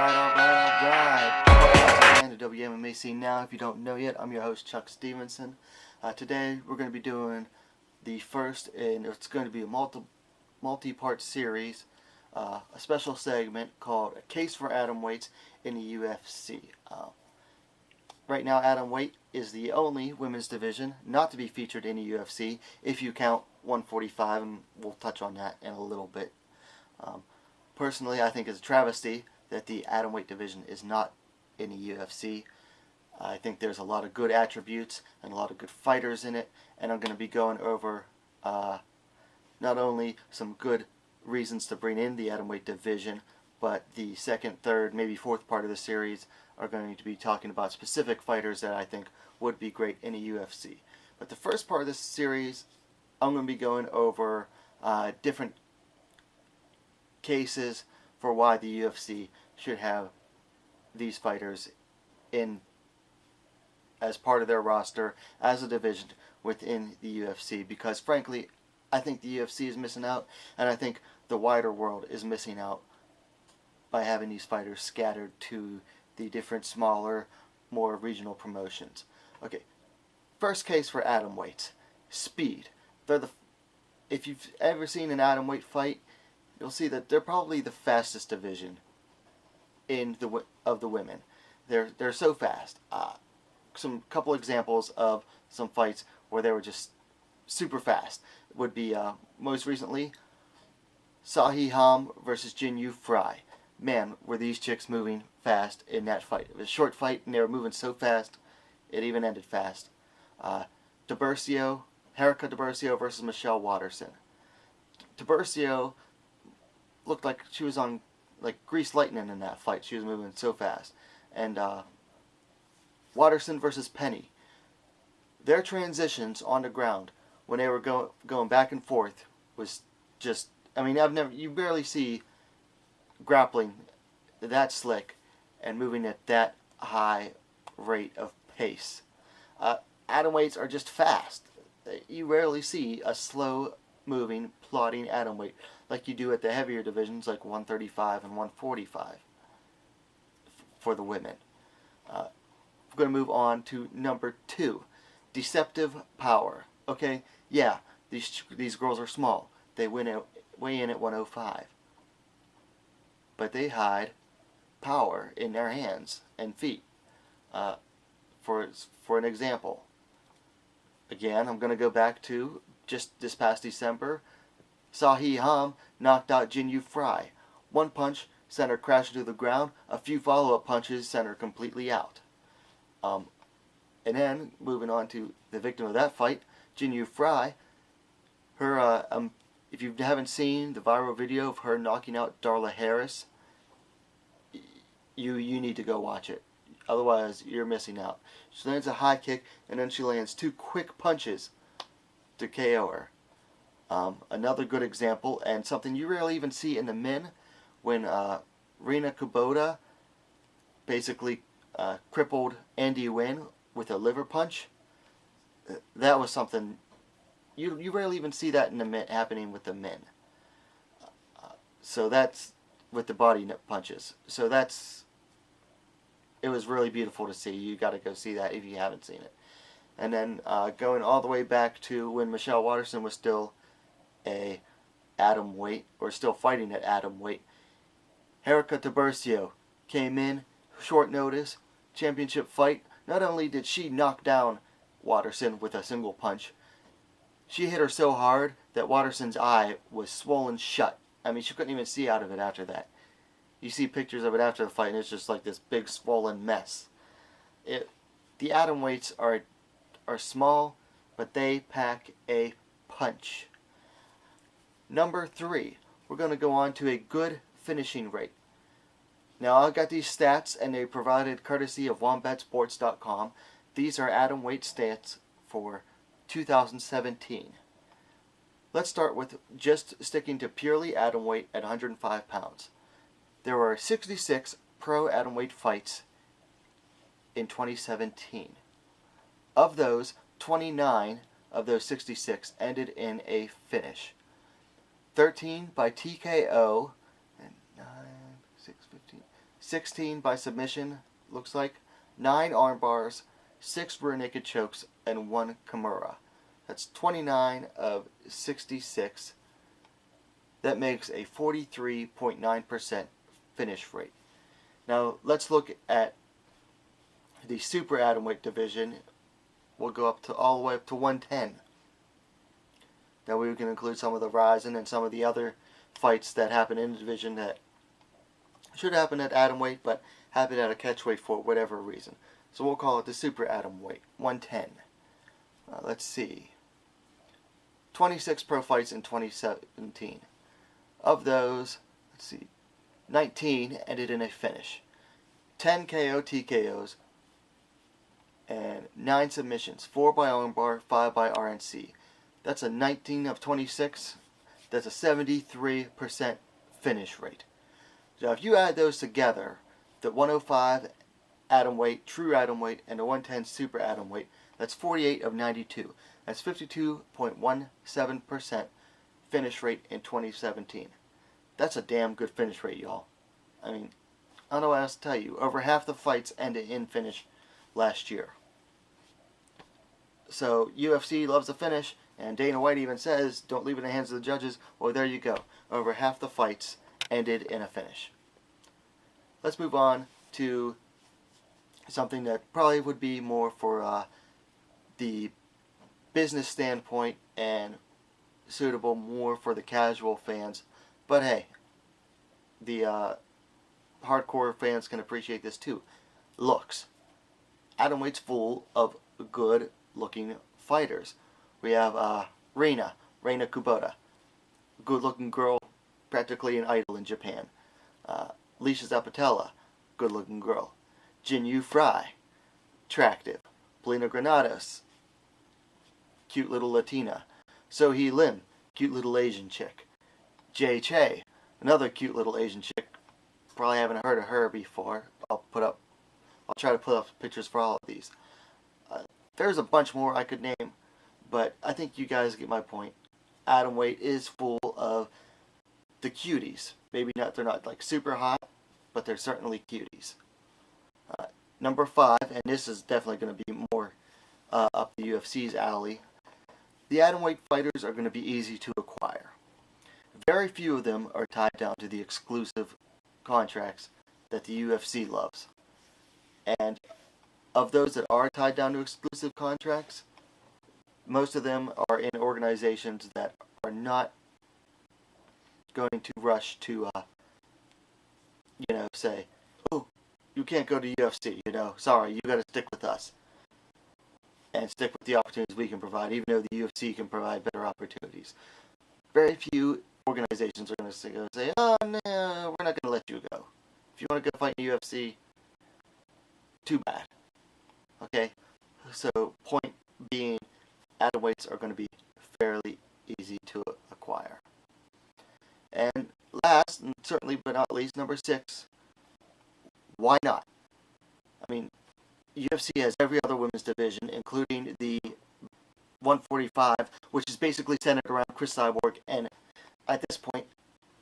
Alright. Welcome to WMMA Scene Now. If you don't know yet, I'm your host, Chuck Stevenson. Today we're going to be doing the first, and it's going to be a multi-part series, a special segment called A Case for Atomweights in the UFC. Right now, Atomweight is the only women's division not to be featured in the UFC, if you count 145, and we'll touch on that in a little bit. Personally, I think it's a travesty that the Atomweight division is not in the UFC. I think there's a lot of good attributes and a lot of good fighters in it, and I'm going to be going over not only some good reasons to bring in the Atomweight division, but the second, third, maybe fourth part of the series are going to be talking about specific fighters that I think would be great in the UFC. But the first part of this series, I'm going to be going over different cases for why the UFC should have these fighters in as part of their roster as a division within the UFC, because frankly I think the UFC is missing out, and I think the wider world is missing out by having these fighters scattered to the different smaller, more regional promotions. Okay, first case for Atomweights, speed. If you've ever seen an Atomweight fight, you'll see that they're probably the fastest division of the women. They're so fast. Some couple examples of some fights where they were just super fast would be most recently Sahi Ham versus Jin Fry. Man, were these chicks moving fast in that fight. It was a short fight and they were moving so fast it even ended fast. Herika Tiburcio versus Michelle Waterson. Tiburcio looked like she was on grease lightning in that fight. She was moving so fast. And Waterson versus Penny. Their transitions on the ground when they were going back and forth was just, I mean, you barely see grappling that slick and moving at that high rate of pace. Atomweights are just fast. You rarely see a slow moving, plodding atomweight like you do at the heavier divisions like 135 and 145 for the women. We're going to move on to number 2, Deceptive power. Okay, yeah, these girls are small. They weigh in at 105. But they hide power in their hands and feet. For an example, again, I'm going to go back to just this past December. Sahi Ham knocked out Jin Fry. One punch sent her crashing to the ground. A few follow-up punches sent her completely out. And then, moving on to the victim of that fight, Jin Fry. Her, if you haven't seen the viral video of her knocking out Darla Harris, you need to go watch it. Otherwise, you're missing out. She lands a high kick, and then she lands 2 quick punches to KO her. Another good example, and something you rarely even see in the men, when Rina Kubota basically crippled Andy Wynn with a liver punch. That was something you rarely even see that in the men, happening with the men. So that's with the body punches. So it was really beautiful to see. You got to go see that if you haven't seen it. And then going all the way back to when Michelle Waterson was still a atomweight, or still fighting at atomweight, Herika Tiburcio came in, short notice, championship fight. Not only did she knock down Waterson with a single punch, she hit her so hard that Waterson's eye was swollen shut. I mean, she couldn't even see out of it after that. You see pictures of it after the fight, and it's just like this big swollen mess. The atomweights are small, but they pack a punch. Number 3, we're going to go on to a good finishing rate. Now, I got these stats, and they provided courtesy of wombatsports.com. These are atomweight stats for 2017. Let's start with just sticking to purely atomweight at 105 pounds. There were 66 pro atomweight fights in 2017. Of those, 29 of those 66 ended in a finish. 13 by TKO, and 9, 6, 15, 16 by submission, looks like, 9 arm bars, 6 rear naked chokes, and 1 Kimura. That's 29 of 66. That makes a 43.9% finish rate. Now let's look at the super atomweight division. We'll go up to all the way up to 110. That way we can include some of the Ryzen and some of the other fights that happen in the division that should happen at atomweight but happen at a catchweight for whatever reason. So we'll call it the super atomweight, 110. Let's see. 26 pro fights in 2017. Of those, let's see, 19 ended in a finish. 10 KO TKOs and 9 submissions, 4 by armbar, 5 by RNC. That's a 19 of 26. That's a 73% finish rate. So if you add those together, the 105 atomweight, true atomweight, and the 110 super atomweight, that's 48 of 92. That's 52.17% finish rate in 2017. That's a damn good finish rate, y'all. I mean, I don't know what else to tell you. Over half the fights ended in finish last year. So UFC loves a finish, and Dana White even says, don't leave it in the hands of the judges. Well, there you go. Over half the fights ended in a finish. Let's move on to something that probably would be more for the business standpoint and suitable more for the casual fans. But hey, the hardcore fans can appreciate this too. Looks. Atomweight's full of good looking fighters. We have Reina Kubota, good looking girl, practically an idol in Japan. Leisha Zapatella, good looking girl. Jinyu Fry, attractive. Polina Granados, cute little Latina. Sohee Lim, cute little Asian chick. Jay Che, another cute little Asian chick. Probably haven't heard of her before. I'll try to put up pictures for all of these. There's a bunch more I could name, but I think you guys get my point. Atomweight is full of the cuties. Maybe they're not like super hot, but they're certainly cuties. Number 5, and this is definitely going to be more up the UFC's alley. The atomweight fighters are going to be easy to acquire. Very few of them are tied down to the exclusive contracts that the UFC loves. And of those that are tied down to exclusive contracts, most of them are in organizations that are not going to rush to, say, oh, you can't go to UFC, sorry, you got to stick with us. And stick with the opportunities we can provide, even though the UFC can provide better opportunities. Very few organizations are going to say, oh, no, we're not going to let you go. If you want to go fight in the UFC, too bad. Okay? So, point being, atomweights are going to be fairly easy to acquire. And last, and certainly but not least, number 6, why not? I mean, UFC has every other women's division, including the 145, which is basically centered around Chris Cyborg, and at this point,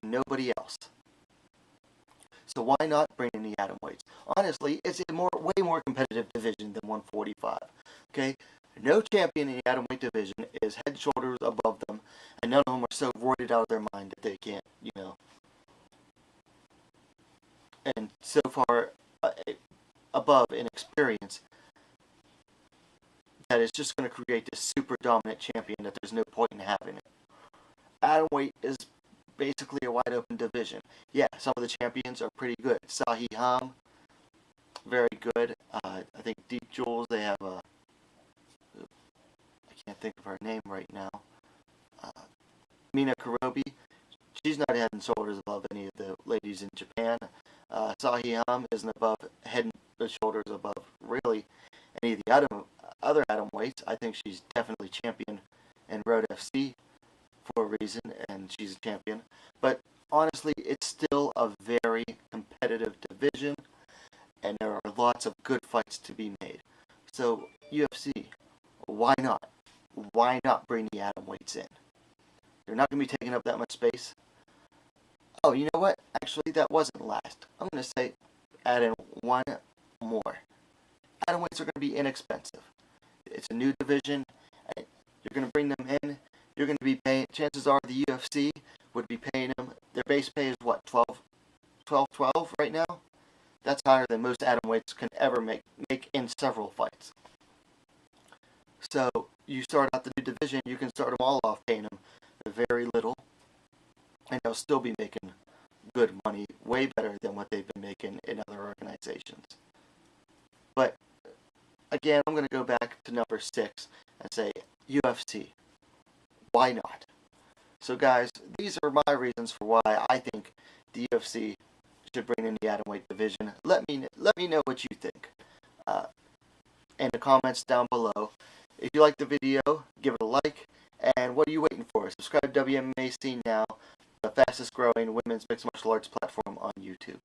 nobody else. So why not bring in the atomweights? Honestly, it's a way more competitive division than 145. Okay, no champion in the atomweight division is head and shoulders above them, and none of them are so roided out of their mind that they can't, and so far above in experience that it's just going to create this super dominant champion that there's no point in having it. Atomweight is basically a wide open division. Yeah, some of the champions are pretty good. Sahi Ham, very good. I think Deep Jules, they have I can't think of her name right now. Mina Karobi, she's not head and shoulders above any of the ladies in Japan. Sahi Ham isn't above head and shoulders above really any of the other atomweights. I think she's definitely champion in Road FC for a reason, and she's a champion. But honestly, it's still a very competitive division, and there are lots of good fights to be made. So UFC, why not? Why not bring the atomweights in? They're not going to be taking up that much space. Oh, you know what? Actually, that wasn't last. I'm going to say add in one more. Atomweights are going to be inexpensive. It's a new division. And you're going to bring them in. You're going to be paying. Chances are the UFC would be paying them. Their base pay is what, 12 right now. That's higher than most atomweights can ever make in several fights. So you start out the new division. You can start them all off paying them very little, and they'll still be making good money, way better than what they've been making in other organizations. But again, I'm going to go back to number 6 and say UFC. Why not? So guys, these are my reasons for why I think the UFC should bring in the atomweight division. Let me know what you think in the comments down below. If you like the video, give it a like. And what are you waiting for? Subscribe to WMMA Scene Now, the fastest growing women's mixed martial arts platform on YouTube.